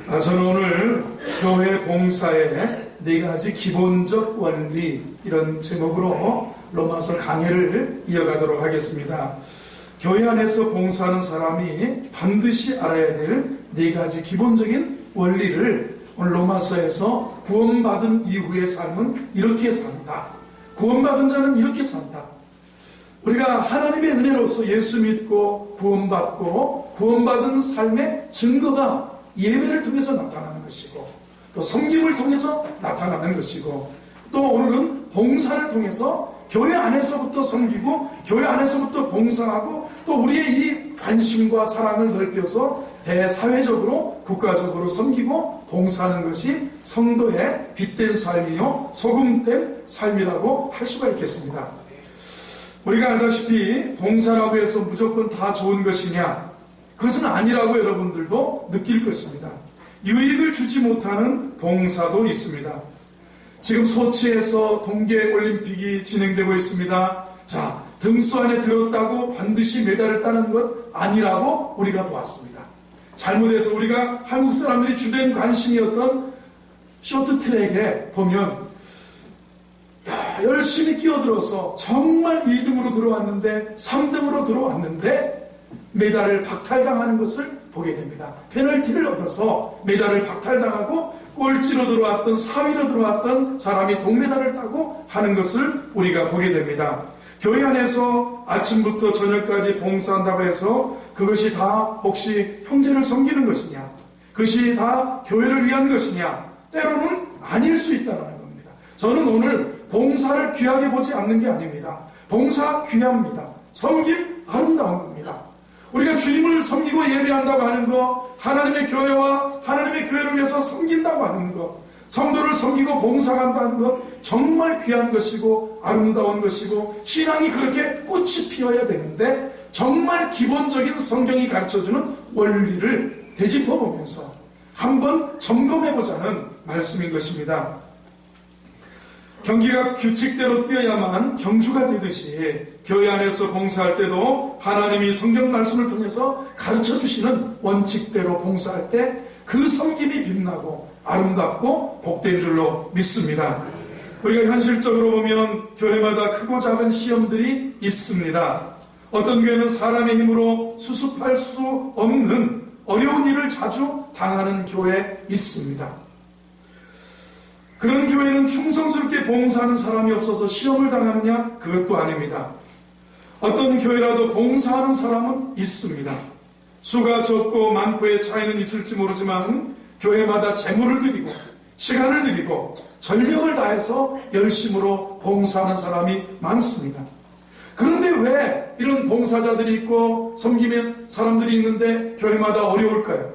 저는 오늘 교회 봉사의 4가지 기본적 원리 이런 제목으로 로마서 강해를 이어가도록 하겠습니다. 교회 안에서 봉사하는 사람이 반드시 알아야 될 4가지 기본적인 원리를 오늘 로마서에서 구원받은 이후의 삶은 이렇게 산다. 구원받은 자는 이렇게 산다. 우리가 하나님의 은혜로서 예수 믿고 구원받고 구원받은 삶의 증거가 예배를 통해서 나타나는 것이고 또 섬김을 통해서 나타나는 것이고 또 오늘은 봉사를 통해서 교회 안에서부터 섬기고 교회 안에서부터 봉사하고 또 우리의 이 관심과 사랑을 넓혀서 대사회적으로 국가적으로 섬기고 봉사하는 것이 성도의 빛된 삶이요 소금된 삶이라고 할 수가 있겠습니다. 우리가 알다시피 봉사라고 해서 무조건 다 좋은 것이냐? 그것은 아니라고 여러분들도 느낄 것입니다. 유익을 주지 못하는 봉사도 있습니다. 지금 소치에서 동계올림픽이 진행되고 있습니다. 자, 등수 안에 들었다고 반드시 메달을 따는 것 아니라고 우리가 보았습니다. 잘못해서 우리가 한국 사람들이 주된 관심이었던 쇼트트랙에 보면 열심히 끼어들어서 정말 2등으로 들어왔는데 3등으로 들어왔는데 메달을 박탈당하는 것을 보게 됩니다. 페널티를 얻어서 메달을 박탈당하고 꼴찌로 들어왔던 4위로 들어왔던 사람이 동메달을 따고 하는 것을 우리가 보게 됩니다. 교회 안에서 아침부터 저녁까지 봉사한다고 해서 그것이 다 혹시 형제를 섬기는 것이냐? 그것이 다 교회를 위한 것이냐? 때로는 아닐 수 있다는 겁니다. 저는 오늘 봉사를 귀하게 보지 않는 게 아닙니다. 봉사 귀합니다. 섬김 아름다운 겁니다. 우리가 주님을 섬기고 예배한다고 하는 것, 하나님의 교회와 하나님의 교회를 위해서 섬긴다고 하는 것, 성도를 섬기고 봉사한다는 것 정말 귀한 것이고 아름다운 것이고 신앙이 그렇게 꽃이 피어야 되는데 정말 기본적인 성경이 가르쳐주는 원리를 되짚어보면서 한번 점검해보자는 말씀인 것입니다. 경기가 규칙대로 뛰어야만 경주가 되듯이 교회 안에서 봉사할 때도 하나님이 성경 말씀을 통해서 가르쳐주시는 원칙대로 봉사할 때 그 섬김이 빛나고 아름답고 복된 줄로 믿습니다. 우리가 현실적으로 보면 교회마다 크고 작은 시험들이 있습니다. 어떤 교회는 사람의 힘으로 수습할 수 없는 어려운 일을 자주 당하는 교회 있습니다. 그런 교회는 충성스럽게 봉사하는 사람이 없어서 시험을 당하느냐? 그것도 아닙니다. 어떤 교회라도 봉사하는 사람은 있습니다. 수가 적고 많고의 차이는 있을지 모르지만 교회마다 재물을 드리고 시간을 드리고 전력을 다해서 열심으로 봉사하는 사람이 많습니다. 그런데 왜 이런 봉사자들이 있고 섬기는 사람들이 있는데 교회마다 어려울까요?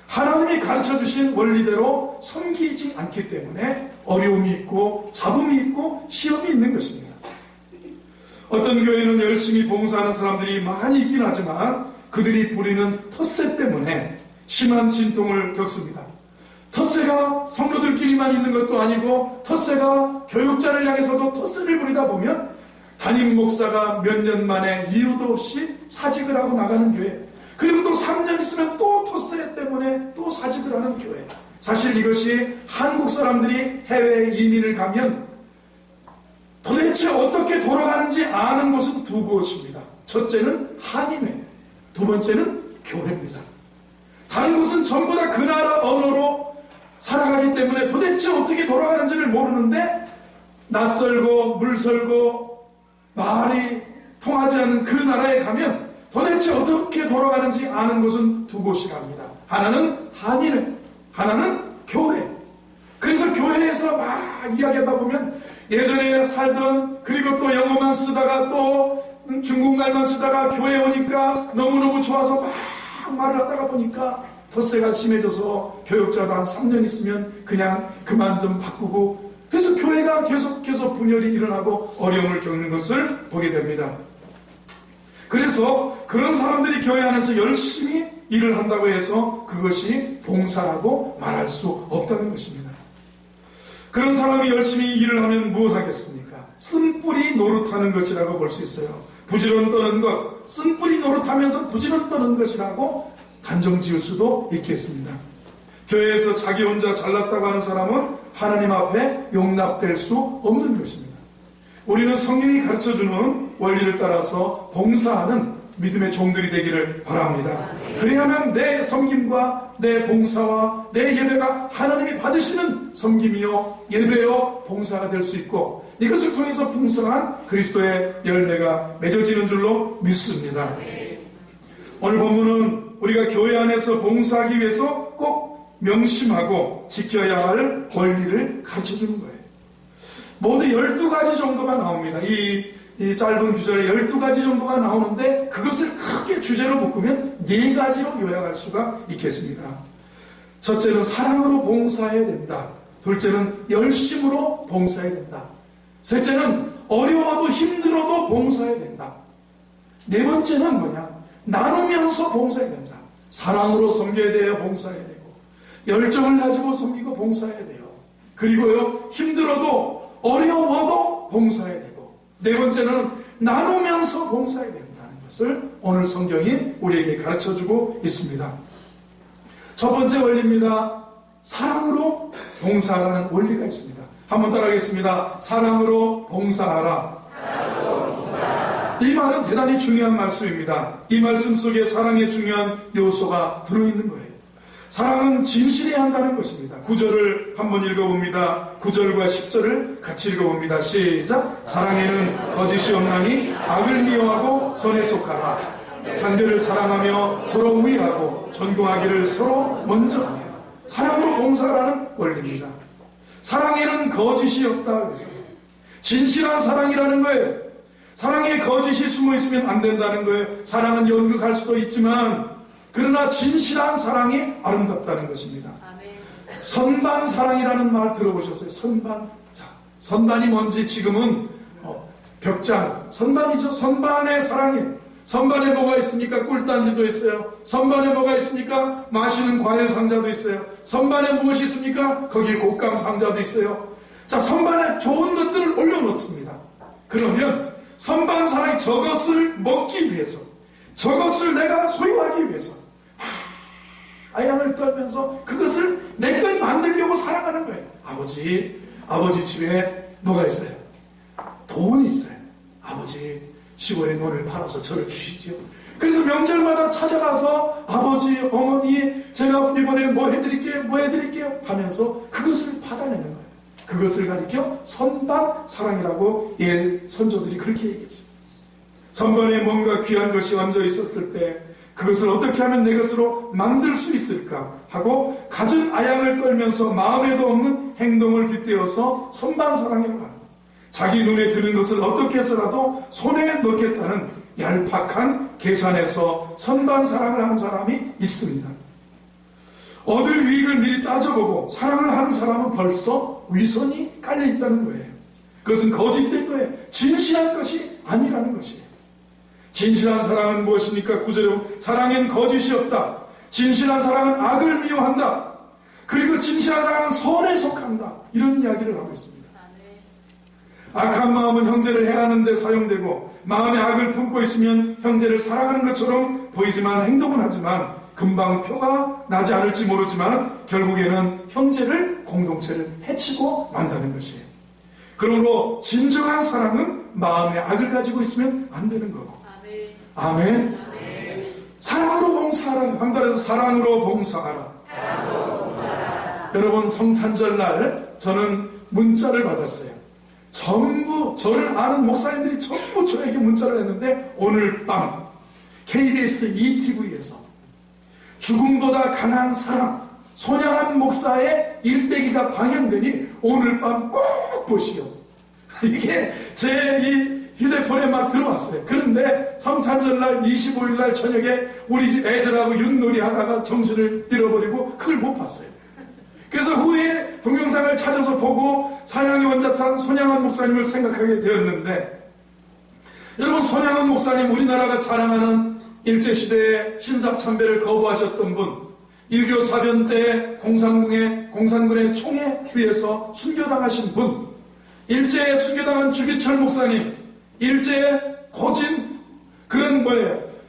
하나님이 가르쳐주신 원리대로 섬기지 않기 때문에 어려움이 있고 잡음이 있고 시험이 있는 것입니다. 어떤 교회는 열심히 봉사하는 사람들이 많이 있긴 하지만 그들이 부리는 텃세 때문에 심한 진통을 겪습니다. 텃세가 성도들끼리만 있는 것도 아니고 텃세가 교육자를 향해서도 텃세를 부리다 보면 담임 목사가 몇 년 만에 이유도 없이 사직을 하고 나가는 교회, 그리고 또 3년 있으면 또 텃세 때문에 또 사직을 하는 교회. 사실 이것이 한국 사람들이 해외에 이민을 가면 도대체 어떻게 돌아가는지 아는 곳은 두 곳입니다. 첫째는 한인회, 두 번째는 교회입니다. 다른 곳은 전부 다 그 나라 언어로 살아가기 때문에 도대체 어떻게 돌아가는지를 모르는데 낯설고 물설고 말이 통하지 않는 그 나라에 가면 도대체 어떻게 돌아가는지 아는 곳은 두 곳이랍니다. 하나는 한인회, 하나는 교회. 그래서 교회에서 막 이야기하다 보면 예전에 살던, 그리고 또 영어만 쓰다가 또 중국말만 쓰다가 교회에 오니까 너무너무 좋아서 막 말을 하다가 보니까 텃세가 심해져서 교육자도 한 3년 있으면 그냥 그만 좀 바꾸고, 그래서 교회가 계속해서 분열이 일어나고 어려움을 겪는 것을 보게 됩니다. 그래서 그런 사람들이 교회 안에서 열심히 일을 한다고 해서 그것이 봉사라고 말할 수 없다는 것입니다. 그런 사람이 열심히 일을 하면 무엇하겠습니까? 쓴뿌리 노릇하는 것이라고 볼 수 있어요. 부지런 떠는 것, 쓴뿌리 노릇하면서 부지런 떠는 것이라고 단정 지을 수도 있겠습니다. 교회에서 자기 혼자 잘났다고 하는 사람은 하나님 앞에 용납될 수 없는 것입니다. 우리는 성경이 가르쳐주는 원리를 따라서 봉사하는 믿음의 종들이 되기를 바랍니다. 그래야만 내 섬김과 내 봉사와 내 예배가 하나님이 받으시는 섬김이요 예배요 봉사가 될 수 있고, 이것을 통해서 풍성한 그리스도의 열매가 맺어지는 줄로 믿습니다. 오늘 본문은 우리가 교회 안에서 봉사하기 위해서 꼭 명심하고 지켜야 할 권리를 가르쳐주는 거예요. 모두 12가지 정도가 나옵니다. 이 짧은 규절에 12가지 정도가 나오는데, 그것을 크게 주제로 묶으면 4가지로 요약할 수가 있겠습니다. 첫째는 사랑으로 봉사해야 된다. 둘째는 열심으로 봉사해야 된다. 셋째는 어려워도 힘들어도 봉사해야 된다. 네 번째는 뭐냐? 나누면서 봉사해야 된다. 사랑으로 섬겨야 돼요. 봉사해야 되고, 열정을 가지고 섬기고 봉사해야 돼요. 그리고요, 힘들어도 어려워도 봉사해야 되고, 네 번째는 나누면서 봉사해야 된다는 것을 오늘 성경이 우리에게 가르쳐주고 있습니다. 첫 번째 원리입니다. 사랑으로 봉사하라는 원리가 있습니다. 한번 따라하겠습니다. 사랑으로 봉사하라. 이 말은 대단히 중요한 말씀입니다. 이 말씀 속에 사랑의 중요한 요소가 들어있는 거예요. 사랑은 진실해야 한다는 것입니다. 9절을 한번 읽어봅니다. 9절과 10절을 같이 읽어봅니다. 시작. 사랑에는 거짓이 없나니 악을 미워하고 선에 속하라. 상대를 사랑하며 서로 우애하고 존경하기를 서로 먼저 하며. 사랑으로 봉사하라는 원리입니다. 사랑에는 거짓이 없다 그랬어요. 진실한 사랑이라는 거예요. 사랑에 거짓이 숨어 있으면 안 된다는 거예요. 사랑은 연극할 수도 있지만, 그러나 진실한 사랑이 아름답다는 것입니다. 선반 사랑이라는 말 들어보셨어요? 선반. 자, 선반이 뭔지 지금은 벽장, 선반이죠. 선반의 사랑이에요. 선반에 뭐가 있습니까? 꿀단지도 있어요. 선반에 뭐가 있습니까? 마시는 과일 상자도 있어요. 선반에 무엇이 있습니까? 거기 곶감 상자도 있어요. 자, 선반에 좋은 것들을 올려놓습니다. 그러면 선반 사랑이 저것을 먹기 위해서, 저것을 내가 소유하기 위해서 아양을 떨면서 그것을 내 것 만들려고 살아가는 거예요. 아버지 집에 뭐가 있어요? 돈이 있어요. 아버지 시골에 논을 팔아서 저를 주시지요. 그래서 명절마다 찾아가서 아버지, 어머니, 제가 이번에 뭐 해드릴게요 하면서 그것을 받아내는 거예요. 그것을 가리켜 선반 사랑이라고 선조들이 그렇게 얘기했어요. 선반에 뭔가 귀한 것이 얹어 있었을 때 그것을 어떻게 하면 내 것으로 만들 수 있을까 하고 갖은 아양을 떨면서 마음에도 없는 행동을 빗대어서 선반 사랑이라고 합니다. 자기 눈에 드는 것을 어떻게 해서라도 손에 넣겠다는 얄팍한 계산에서 선반 사랑을 하는 사람이 있습니다. 얻을 유익을 미리 따져보고 사랑을 하는 사람은 벌써 위선이 깔려있다는 거예요. 그것은 거짓된 거예요. 진실한 것이 아니라는 것이에요. 진실한 사랑은 무엇입니까? 9절에 보면 사랑엔 거짓이 없다. 진실한 사랑은 악을 미워한다. 그리고 진실한 사랑은 선에 속한다. 이런 이야기를 하고 있습니다. 악한 마음은 형제를 해하는 데 사용되고 마음에 악을 품고 있으면 형제를 사랑하는 것처럼 보이지만 행동은 하지만 금방 표가 나지 않을지 모르지만 결국에는 형제를, 공동체를 해치고 만다는 것이에요. 그러므로 진정한 사랑은 마음에 악을 가지고 있으면 안 되는 거고. 아멘. 사랑으로 봉사하라. 한달에서 사랑으로 봉사하라. 여러분, 성탄절날 저는 문자를 받았어요. 전부 저를 아는 목사님들이 전부 저에게 문자를 했는데, 오늘 밤 KBS ETV에서 죽음보다 강한 사랑 손양한 목사의 일대기가 방영되니 오늘 밤 꼭 보시오. 이게 제 이 휴대폰에 막 들어왔어요. 그런데 성탄절날 25일날 저녁에 우리 집 애들하고 윷놀이 하다가 정신을 잃어버리고 그걸 못 봤어요. 그래서 후에 동영상을 찾아서 보고 사랑의 원자탄 손양한 목사님을 생각하게 되었는데, 여러분, 손양한 목사님 우리나라가 자랑하는 일제시대에 신사참배를 거부하셨던 분, 6.25 사변 때 공산군의 총에 의해서 순교당하신 분, 일제에 순교당한 주기철 목사님, 일제에 고진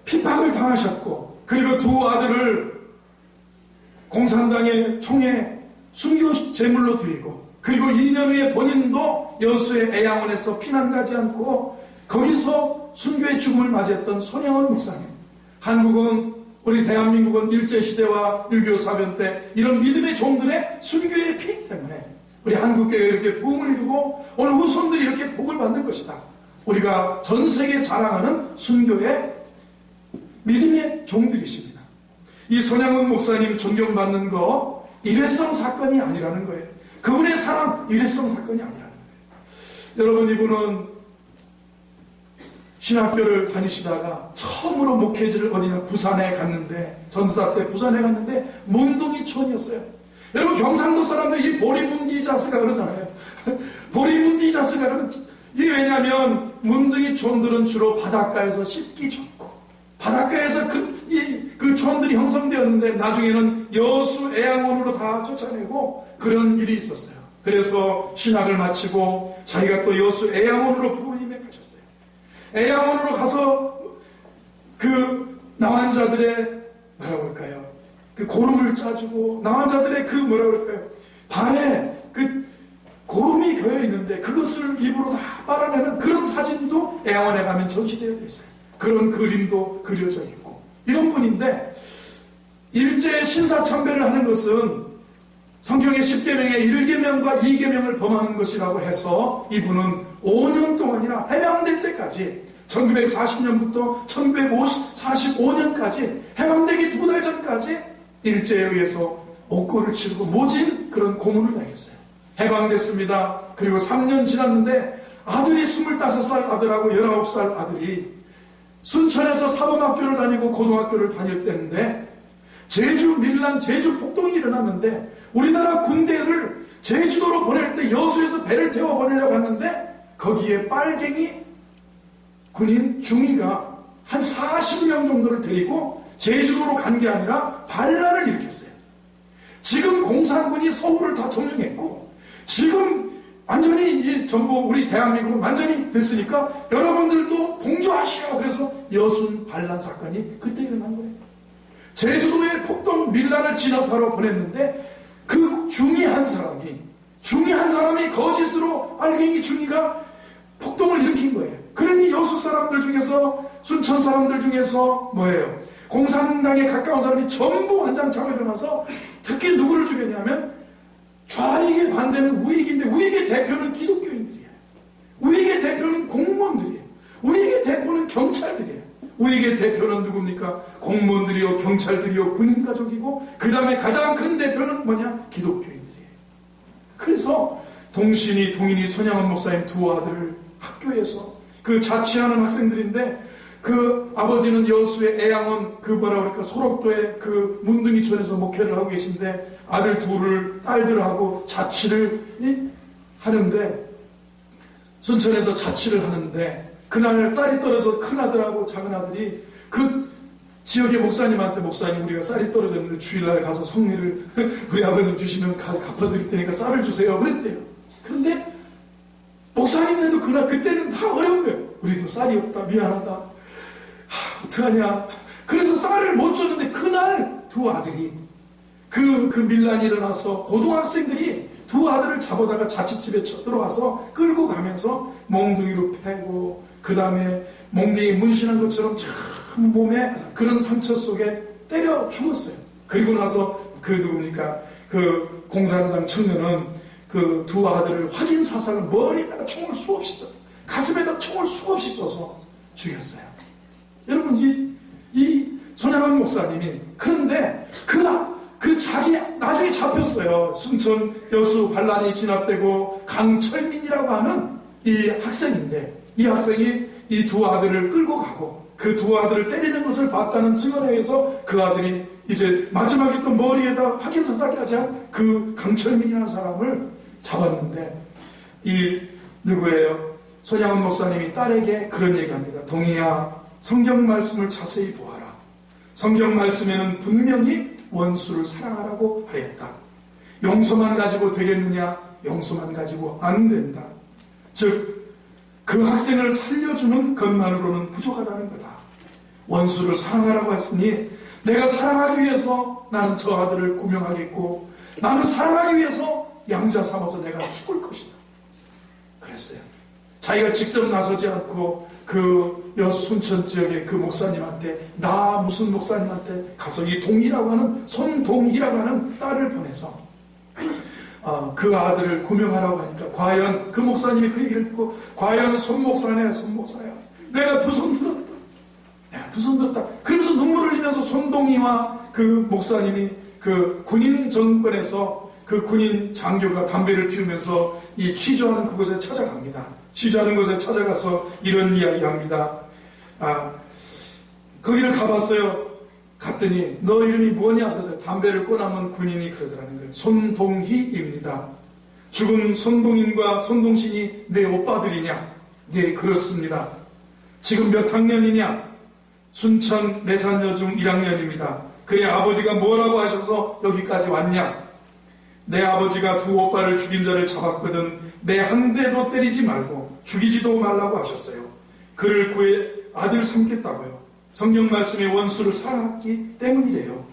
핍박을 당하셨고, 그리고 두 아들을 공산당의 총회 순교 제물로 드리고, 그리고 2년 후에 본인도 여수의 애양원에서 피난 가지 않고 거기서 순교의 죽음을 맞이했던 손양원 목사님. 한국은, 우리 대한민국은 일제시대와 6.25 사변 때 이런 믿음의 종들의 순교의 피 때문에 우리 한국교회가 이렇게 부흥을 이루고 오늘 후손들이 이렇게 복을 받는 것이다. 우리가 전 세계에 자랑하는 순교의 믿음의 종들이십니다. 이 손양원 목사님 존경받는 거 일회성 사건이 아니라는 거예요. 그분의 사랑 일회성 사건이 아니라는 거예요. 여러분, 이분은 신학교를 다니시다가 처음으로 목회지를 어디냐 부산에 갔는데, 전사 때 부산에 갔는데 문둥이촌이었어요. 여러분, 경상도 사람들이 이 보리문디자스가 그러잖아요. 보리문디자스가 그러면 이게 왜냐하면 문둥이촌들은 주로 바닷가에서 씻기 좋고 바닷가에서 그 촌들이 형성되었는데 나중에는 여수 애양원으로 다 쫓아내고 그런 일이 있었어요. 그래서 신학을 마치고 자기가 또 여수 애양원으로 부임해 가셨어요. 애양원으로 가서 그 나환자들의 뭐라고 할까요? 그 고름을 짜주고 나환자들의 그 뭐라고 할까요? 발에 그 고름이 겨여 있는데 그것을 입으로 다 빨아내는 그런 사진도 애양원에 가면 전시되어 있어요. 그런 그림도 그려져 있고 이런 분인데, 일제 신사참배를 하는 것은 성경의 10계명의 1계명과 2계명을 범하는 것이라고 해서 이분은 5년 동안이나 해방될 때까지 1940년부터 1945년까지 해방되기 2달 전까지 일제에 의해서 옥고를 치르고 모진 그런 고문을 당했어요. 해방됐습니다. 그리고 3년 지났는데 아들이 25살 아들하고 19살 아들이 순천에서 사범학교를 다니고 고등학교를 다닐 때인데 제주 밀란 제주 폭동이 일어났는데 우리나라 군대를 제주도로 보낼 때 여수에서 배를 태워 보내려고 했는데 거기에 빨갱이 군인 중위가 한 40명 정도를 데리고 제주도로 간 게 아니라 반란을 일으켰어요. 지금 공산군이 서울을 다 점령했고 지금 완전히 이 전부 우리 대한민국은 완전히 됐으니까 여러분들도 동조하시오. 그래서 여순 반란 사건이 그때 일어난 거예요. 제주도에 폭동 밀란을 진압하러 보냈는데 그 중위한 사람이 거짓으로 빨갱이 중위가 폭동을 일으킨 거예요. 그러니 여수 사람들 중에서 순천 사람들 중에서 뭐예요? 공산당에 가까운 사람이 전부 완장차고 일어나서 특히 누구를 죽였냐면 좌익에 반대는 우익인데 우익의 대표는 기독교인들이에요. 우익의 대표는 공무원들이에요. 우익의 대표는 경찰들이에요. 우익의 대표는 누굽니까? 공무원들이요, 경찰들이요, 군인가족이고 그 다음에 가장 큰 대표는 뭐냐? 기독교인들이에요. 그래서 동인이 손양원 목사님 두 아들을 학교에서 그 자취하는 학생들인데 그 아버지는 여수의 애양원 그 뭐라 그럴까 소록도의 그 문둥이촌에서 목회를 하고 계신데 아들 둘을 딸들하고 자취를 하는데 순천에서 자취를 하는데 그날 딸이 떨어져 큰 아들하고 작은 아들이 그 지역의 목사님한테 목사님 우리가 쌀이 떨어졌는데 주일날 가서 성미를 우리 아버님 주시면 갚아드릴 테니까 쌀을 주세요 그랬대요. 그런데 목사님네도 그때는 다 어려운 거예요. 우리도 쌀이 없다 미안하다 어떡하냐. 그래서 쌀을 못 줬는데 그날 두 아들이 그 밀란이 일어나서 고등학생들이 두 아들을 잡아다가 자취집에 쳐들어와서 끌고 가면서 몽둥이로 패고 그 다음에 몽둥이 문신한 것처럼 참 몸에 그런 상처 속에 때려 죽었어요. 그리고 나서 그 누굽니까 그 공산당 청년은 그 두 아들을 확인 사살을 머리에다가 총을 수없이 써 가슴에다 총을 수없이 쏘서 죽였어요. 여러분 이 손양원 목사님이 그런데 그 자기 나중에 잡혔어요. 순천 여수 반란이 진압되고 강철민이라고 하는 이 학생인데 이 학생이 이 두 아들을 끌고 가고 그 두 아들을 때리는 것을 봤다는 증언에 의해서 그 아들이 이제 마지막에 또 머리에다 확인 사살까지 한 그 강철민이라는 사람을 잡았는데 이 누구예요? 손양원 목사님이 딸에게 그런 얘기합니다. 동희야 성경 말씀을 자세히 보아라. 성경 말씀에는 분명히 원수를 사랑하라고 하였다. 용서만 가지고 되겠느냐? 용서만 가지고 안 된다. 즉 그 학생을 살려주는 것만으로는 부족하다는 거다. 원수를 사랑하라고 했으니 내가 사랑하기 위해서 나는 저 아들을 구명하겠고 나는 사랑하기 위해서 양자 삼아서 내가 키울 것이다. 그랬어요. 자기가 직접 나서지 않고 그 순천 지역의 그 목사님한테, 나 무슨 목사님한테 가서 이 동이라고 하는, 손동이라고 하는 딸을 보내서 그 아들을 구명하라고 하니까 과연 그 목사님이 그 얘기를 듣고 과연 손목사네, 손목사야. 내가 두 손 들었다. 내가 두 손 들었다. 그러면서 눈물을 흘리면서 손동이와 그 목사님이 그 군인 정권에서 그 군인 장교가 담배를 피우면서 이 취조하는 그곳에 찾아갑니다. 취조하는 곳에 찾아가서 이런 이야기 합니다. 거기를 가봤어요. 갔더니 너 이름이 뭐냐 그러더라. 담배를 꺼내면 군인이 그러더라는 거예요. 손동희입니다. 죽은 손동인과 손동신이 내 오빠들이냐? 네, 그렇습니다. 지금 몇 학년이냐? 순천 내산여중 1학년입니다. 그래, 아버지가 뭐라고 하셔서 여기까지 왔냐? 내 아버지가 두 오빠를 죽인 자를 잡았거든. 내 한 대도 때리지 말고 죽이지도 말라고 하셨어요. 그를 구해 아들 삼겠다고요. 성경 말씀의 원수를 사랑했기 때문이래요.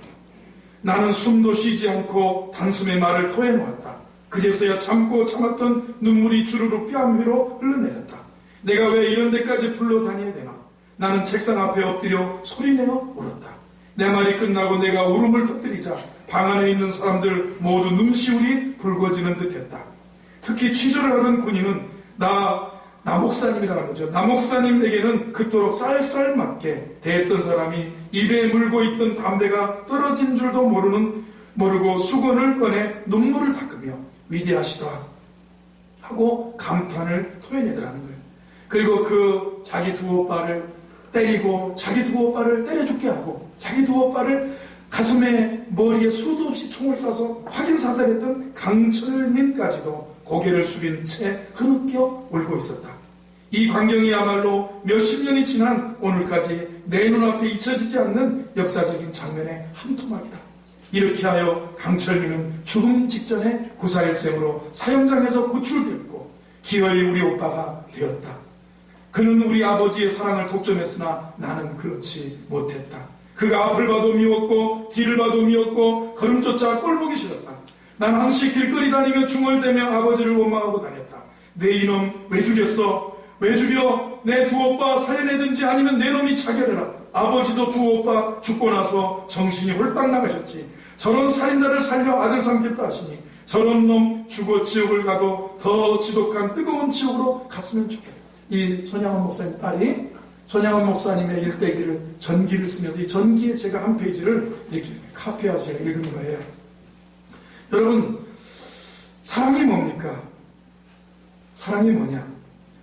나는 숨도 쉬지 않고 단숨에 말을 토해놓았다. 그제서야 참고 참았던 눈물이 주르륵 뺨 위로 흘러내렸다. 내가 왜 이런 데까지 불러다녀야 되나? 나는 책상 앞에 엎드려 소리내어 울었다. 내 말이 끝나고 내가 울음을 터뜨리자 방 안에 있는 사람들 모두 눈시울이 붉어지는 듯 했다. 특히 취조를 하던 군인은 나 목사님이라는 거죠. 나 목사님에게는 그토록 쌀쌀맞게 대했던 사람이 입에 물고 있던 담배가 떨어진 줄도 모르고 수건을 꺼내 눈물을 닦으며 위대하시다 하고 감탄을 토해내더라는 거예요. 그리고 그 자기 두 오빠를 때리고 자기 두 오빠를 때려 죽게 하고 자기 두 오빠를 가슴에 머리에 수도 없이 총을 쏴서 확인 사살했던 강철민까지도 고개를 숙인 채 흐느껴 울고 있었다. 이 광경이야말로 몇십 년이 지난 오늘까지 내 눈앞에 잊혀지지 않는 역사적인 장면의 한 토막이다. 이렇게 하여 강철민은 죽음 직전에 구사일생으로 사형장에서 구출되었고 기어이 우리 오빠가 되었다. 그는 우리 아버지의 사랑을 독점했으나 나는 그렇지 못했다. 그가 앞을 봐도 미웠고 뒤를 봐도 미웠고 걸음조차 꼴보기 싫었다. 난 항시 길거리 다니며 중얼대며 아버지를 원망하고 다녔다. 내 이놈 왜 죽였어? 왜 죽여? 내 두 오빠 살려내든지 아니면 내 놈이 자결해라. 아버지도 두 오빠 죽고 나서 정신이 홀딱 나가셨지. 저런 살인자를 살려 아들 삼겠다 하시니 저런 놈 죽어 지옥을 가도 더 지독한 뜨거운 지옥으로 갔으면 좋겠다. 이 손양원 목사님 딸이 손양원 목사님의 일대기를 전기를 쓰면서 이 전기에 제가 한 페이지를 이렇게 카피해서 제가 읽은 거예요. 여러분, 사랑이 뭡니까? 사랑이 뭐냐?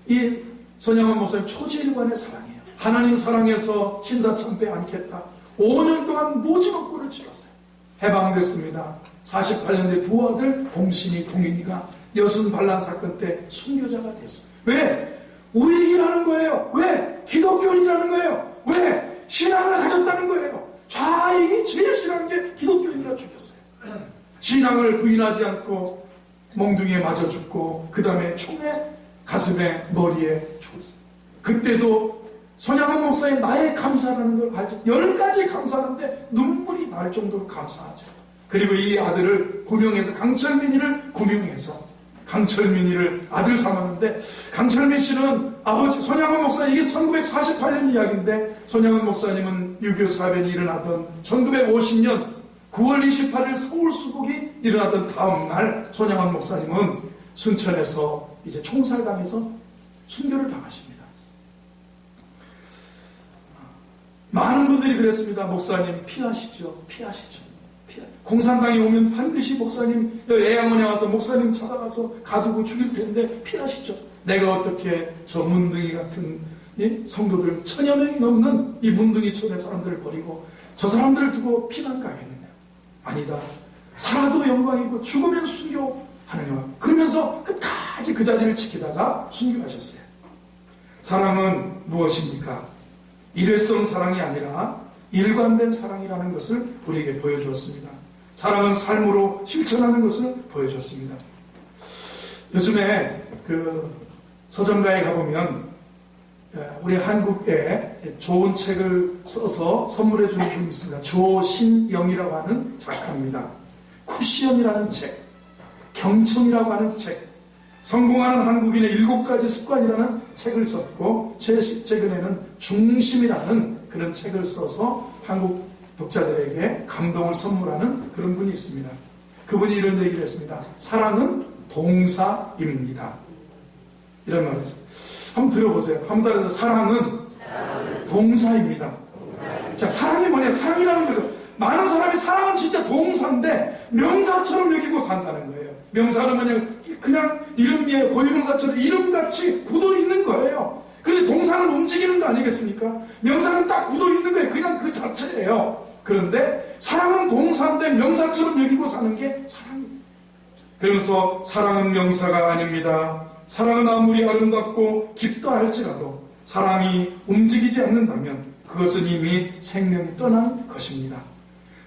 이 손양원 목사님 초지일관의 사랑이에요. 하나님 사랑해서 신사참배 않겠다. 5년 동안 모지막 꼴을 치렀어요. 해방됐습니다. 48년대 두 아들 동신이 동인이가 여순 반란 사건 때 순교자가 됐어요. 왜? 우익이라는 거예요. 왜? 기독교인이라는 거예요. 왜? 신앙을 가졌다는 거예요. 좌익이 제일 싫어하는 게 기독교인이라 죽였어요. 신앙을 부인하지 않고 몽둥이에 맞아 죽고 그 다음에 총에 가슴에 머리에 죽었어요. 그때도 손양원 목사님 나의 감사라는 걸 알죠. 10가지 감사하는데 눈물이 날 정도로 감사하죠. 그리고 이 아들을 구명해서 강철민이를 구명해서 강철민이를 아들 삼았는데 강철민 씨는 아버지 손양원 목사 이게 1948년 이야기인데 손양원 목사님은 6.25 사변이 일어나던 1950년 9월 28일 서울 수복이 일어나던 다음 날 손양원 목사님은 순천에서 이제 총살당해서 순교를 당하십니다. 많은 분들이 그랬습니다. 목사님 피하시죠. 피하시죠. 공산당이 오면 반드시 목사님 애양원에 와서 목사님 찾아가서 가두고 죽일 텐데 피하시죠. 내가 어떻게 저 문둥이 같은 성도들 1000여 명이 넘는 이 문둥이촌의 사람들을 버리고 저 사람들을 두고 피난 가겠느냐. 아니다. 살아도 영광이고 죽으면 순교하느냐. 그러면서 끝까지 그 자리를 지키다가 순교하셨어요. 사랑은 무엇입니까? 일회성 사랑이 아니라 일관된 사랑이라는 것을 우리에게 보여주었습니다. 사랑은 삶으로 실천하는 것을 보여줬습니다. 요즘에 그 서점가에 가보면 우리 한국에 좋은 책을 써서 선물해 주는 분이 있습니다. 조신영이라고 하는 작가입니다. 쿠시언이라는 책, 경청이라고 하는 책, 성공하는 한국인의 7가지 습관이라는 책을 썼고, 최근에는 중심이라는 그런 책을 써서 한국 독자들에게 감동을 선물하는 그런 분이 있습니다. 그분이 이런 얘기를 했습니다. 사랑은 동사입니다. 이런 말을 했어요. 한번 들어보세요. 한번 따라서 사랑은 동사입니다. 자, 사랑이 뭐냐? 사랑이라는 거죠. 많은 사람이 사랑은 진짜 동사인데 명사처럼 여기고 산다는 거예요. 명사는 그냥 이름에 고유명사처럼 이름같이 굳어 있는 거예요. 그런데 동사는 움직이는 거 아니겠습니까? 명사는 딱 굳어 있는 거예요. 그냥 그 자체예요. 그런데 사랑은 동사인데 명사처럼 여기고 사는 게 사랑입니다. 그러면서 사랑은 명사가 아닙니다. 사랑은 아무리 아름답고 깊다 할지라도 사랑이 움직이지 않는다면 그것은 이미 생명이 떠난 것입니다.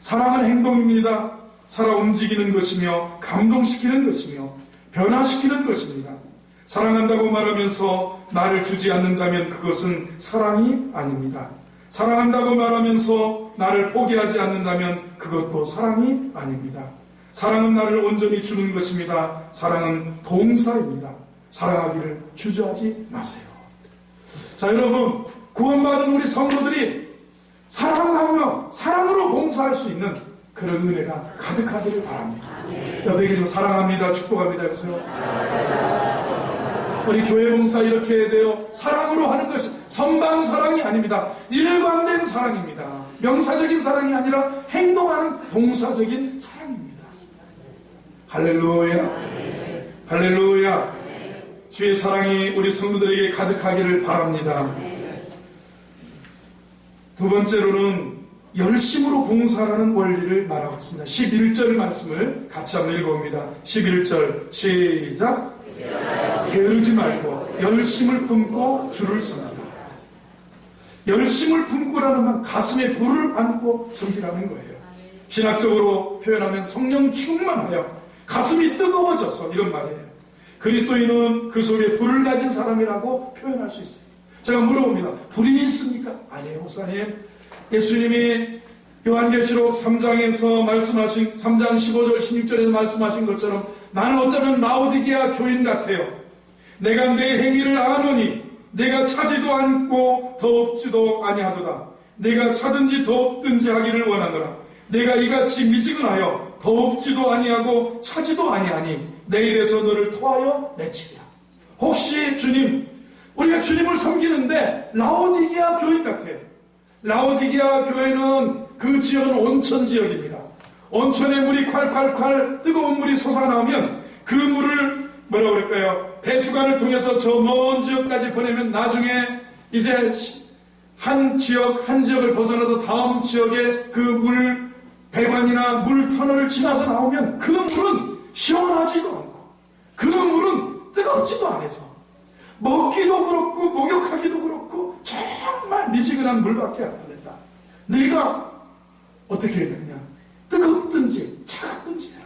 사랑은 행동입니다. 살아 움직이는 것이며 감동시키는 것이며 변화시키는 것입니다. 사랑한다고 말하면서 나를 주지 않는다면 그것은 사랑이 아닙니다. 사랑한다고 말하면서 나를 포기하지 않는다면 그것도 사랑이 아닙니다. 사랑은 나를 온전히 주는 것입니다. 사랑은 동사입니다. 사랑하기를 주저하지 마세요. 자, 여러분, 구원받은 우리 성도들이 사랑하며 사랑으로 봉사할 수 있는 그런 은혜가 가득하기를 바랍니다. 여러분에게 좀 사랑합니다. 축복합니다. 그래서 우리 교회 봉사 이렇게 해야 돼요. 사랑으로 하는 것이 선방 사랑이 아닙니다. 일관된 사랑입니다. 명사적인 사랑이 아니라 행동하는 동사적인 사랑입니다. 할렐루야. 할렐루야. 주의 사랑이 우리 성도들에게 가득하기를 바랍니다. 두 번째로는 열심으로 봉사하는 원리를 말하고 있습니다. 11절 말씀을 같이 한번 읽어봅니다. 11절 시작. 게으르지 말고 열심을 품고 주를 섬기라. 열심을 품고라는 말, 가슴에 불을 안고 섬기라는 거예요. 신학적으로 표현하면 성령 충만하여 가슴이 뜨거워져서 이런 말이에요. 그리스도인은 그 속에 불을 가진 사람이라고 표현할 수 있어요. 제가 물어봅니다. 불이 있습니까? 아니에요, 목사님. 예수님이 요한계시록 3장에서 말씀하신 3장 15절 16절에서 말씀하신 것처럼 나는 어쩌면 라오디게아 교인 같아요. 내가 내 행위를 아노니 내가 차지도 않고 더 없지도 아니하도다. 내가 차든지 더 없든지 하기를 원하노라. 내가 이같이 미지근하여 더 없지도 아니하고 차지도 아니하니 내일에서 너를 토하여 내치리라. 혹시 주님, 우리가 주님을 섬기는데 라오디게아 교인 같아요. 라오디게아 교회는 그 지역은 온천 지역입니다. 온천에 물이 콸콸콸 뜨거운 물이 솟아나오면 그 물을 뭐라고 그럴까요? 배수관을 통해서 저 먼 지역까지 보내면 나중에 이제 한 지역을 벗어나서 다음 지역에 그 물 배관이나 물 터널을 지나서 나오면 그 물은 시원하지도 않고 그 물은 뜨겁지도 않아서 먹기도 그렇고 목욕하기도 그렇고 정말 미지근한 물밖에 안 된다. 네가 어떻게 해야 되느냐? 뜨겁든지 차갑든지 해라.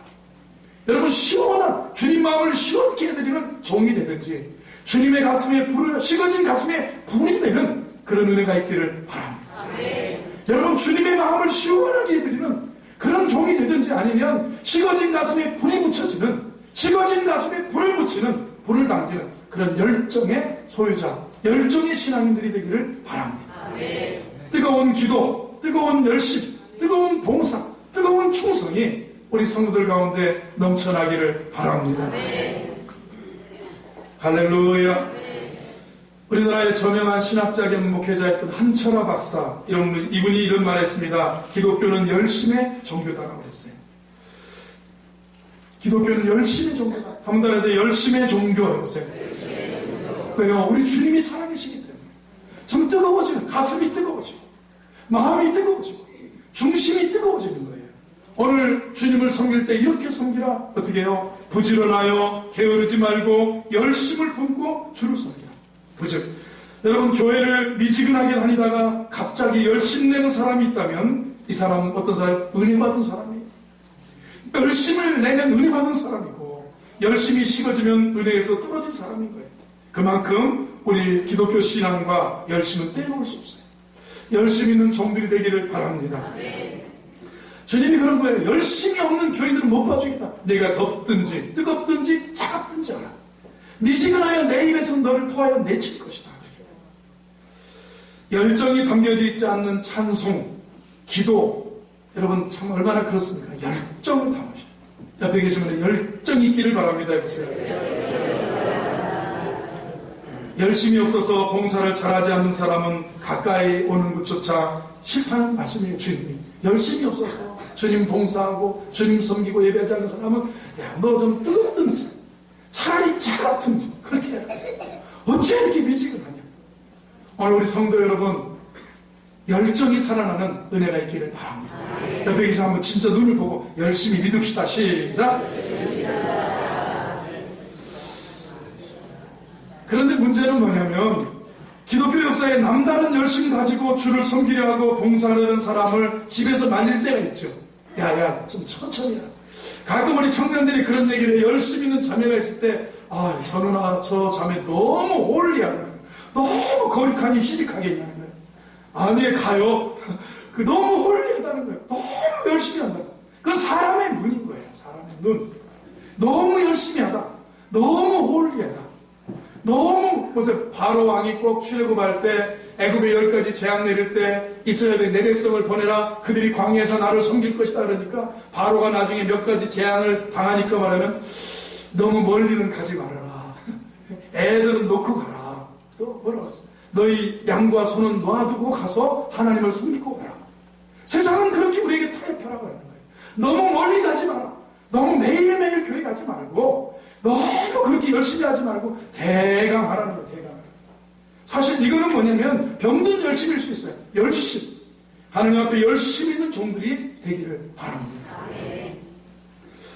여러분, 시원한 주님 마음을 시원케 해드리는 종이 되든지 주님의 가슴에 불을, 식어진 가슴에 불이 되는 그런 은혜가 있기를 바랍니다. 아멘. 여러분, 주님의 마음을 시원하게 해드리는 그런 종이 되든지 아니면 식어진 가슴에 불이 붙여지는, 식어진 가슴에 불을 붙이는, 불을 당기는 그런 열정의 소유자, 열정의 신앙인들이 되기를 바랍니다. 아멘. 뜨거운 기도, 뜨거운 열심, 뜨거운 봉사, 뜨거운 충성이 우리 성도들 가운데 넘쳐나기를 바랍니다. 아멘. 할렐루야. 우리나라의 저명한 신학자 겸 목회자였던 한철아 박사, 이분이 이런 말을 했습니다. 기독교는 열심의 종교다라고 했어요. 기독교는 열심의 종교다. 한번 따라서 열심의 종교 해보세요. 왜요? 우리 주님이 살아계시기 때문에. 좀 뜨거워지는, 가슴이 뜨거워지고, 마음이 뜨거워지고, 중심이 뜨거워지는 거예요. 오늘 주님을 섬길 때 이렇게 섬기라. 어떻게 해요? 부지런하여 게으르지 말고 열심을 품고 주를 섬기라. 여러분, 교회를 미지근하게 다니다가 갑자기 열심 내는 사람이 있다면 이 사람은 어떤 사람? 은혜 받은 사람이에요. 열심을 내면 은혜 받은 사람이고 열심히 식어지면 은혜에서 떨어진 사람인 거예요. 그만큼 우리 기독교 신앙과 열심은 떼놓을 수 없어요. 열심 있는 종들이 되기를 바랍니다. 주님이 그런 거예요. 열심이 없는 교인들은 못 봐주겠다. 내가 덥든지 뜨겁든지 차갑든지 알아. 미지근하여 내 입에서 너를 토하여 내칠 것이다. 열정이 담겨져 있지 않는 찬송, 기도, 여러분 참 얼마나 그렇습니까? 열정을 담으셔. 옆에 계신 분의 열정이 있기를 바랍니다. 해보세요. 열심이 없어서 봉사를 잘하지 않는 사람은 가까이 오는 것조차 싫다는 말씀이에요. 주님이 열심이 없어서 주님 봉사하고 주님 섬기고 예배하지 않는 사람은 야, 너 좀 뜨겁든지 차라리 차갑든지 그렇게 해라. 어째 이렇게 미지근하냐. 오늘 우리 성도 여러분 열정이 살아나는 은혜가 있기를 바랍니다. 옆에 계신 한번 진짜 눈을 보고 열심히 믿읍시다. 시작. 그런데 문제는 뭐냐면 기독교 역사에 남다른 열심 가지고 주를 섬기려 하고 봉사하려는 사람을 집에서 말릴 때가 있죠. 야야 좀 천천히 해라. 가끔 우리 청년들이 그런 얘기를 해요. 열심 있는 자매가 있을 때 저 누나 저 자매 너무 홀리하다는 거예요. 너무 거룩하니 희직하게 있다는 거예요. 아니 가요. 그 너무 홀리하다는 거예요. 너무 열심히 한다. 그건 사람의 눈인 거예요. 사람의 눈. 너무 열심히 하다. 너무 홀리하다. 너무 보세요. 바로 왕이 꼭 출애굽할 때 애굽에 10가지 재앙 내릴 때 이스라엘의 내 백성을 보내라. 그들이 광야에서 나를 섬길 것이다. 그러니까 바로가 나중에 몇 가지 재앙을 당하니까 말하면 너무 멀리는 가지 말아라. 애들은 놓고 가라. 또 뭐라 너희 양과 소는 놔두고 가서 하나님을 섬기고 가라. 세상은 그렇게 우리에게 타협하라고 하는 거예요. 너무 멀리 가지 마라. 너무 매일매일 교회 가지 말고 너무 그렇게 열심히 하지 말고 대강 하라는 거예요. 대강. 사실 이거는 뭐냐면 병든 열심일 수 있어요. 열심. 하나님 앞에 열심히 있는 종들이 되기를 바랍니다.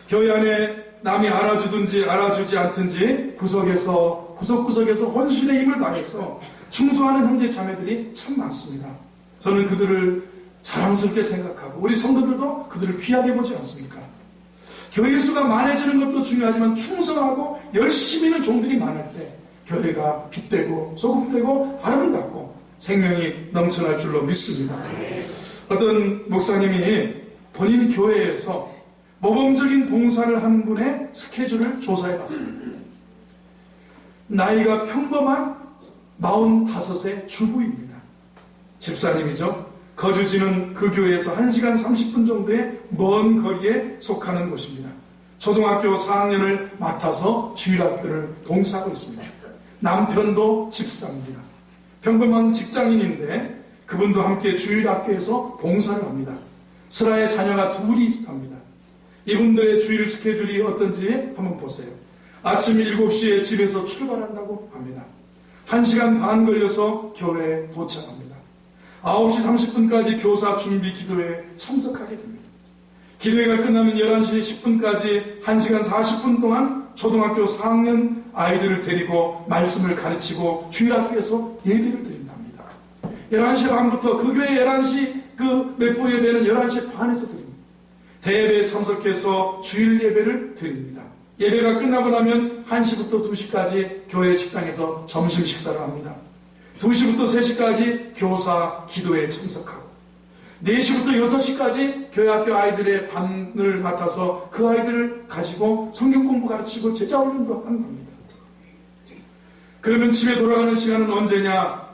교회 안에 남이 알아주든지 알아주지 않든지 구석구석에서 헌신의 힘을 다해서 충성하는 형제 자매들이 참 많습니다. 저는 그들을 자랑스럽게 생각하고 우리 성도들도 그들을 귀하게 보지 않습니까? 교회 수가 많아지는 것도 중요하지만 충성하고 열심히 있는 종들이 많을 때 교회가 빛되고 소금되고 아름답고 생명이 넘쳐날 줄로 믿습니다. 어떤 목사님이 본인 교회에서 모범적인 봉사를 하는 분의 스케줄을 조사해 봤습니다. 나이가 평범한 45세 주부입니다. 집사님이죠. 거주지는 그 교회에서 1시간 30분 정도의 먼 거리에 속하는 곳입니다. 초등학교 4학년을 맡아서 주일학교를 봉사하고 있습니다. 남편도 집사입니다. 평범한 직장인인데 그분도 함께 주일학교에서 봉사를 합니다. 슬하에 자녀가 둘이 있답니다. 이분들의 주일 스케줄이 어떤지 한번 보세요. 아침 7시에 집에서 출발한다고 합니다. 1시간 반 걸려서 교회에 도착합니다. 9시 30분까지 교사 준비 기도회에 참석하게 됩니다. 기도회가 끝나면 11시 10분까지 1시간 40분 동안 초등학교 4학년 아이들을 데리고 말씀을 가르치고 주일학교에서 예배를 드린답니다. 11시 반부터 그 교회 11시 그 몇 부 예배는 11시 반에서 드립니다. 대예배에 참석해서 주일 예배를 드립니다. 예배가 끝나고 나면 1시부터 2시까지 교회 식당에서 점심 식사를 합니다. 2시부터 3시까지 교사 기도회에 참석하고 4시부터 6시까지 교회 학교 아이들의 반을 맡아서 그 아이들을 가지고 성경 공부 가르치고 제자 훈련도 하는 겁니다. 그러면 집에 돌아가는 시간은 언제냐?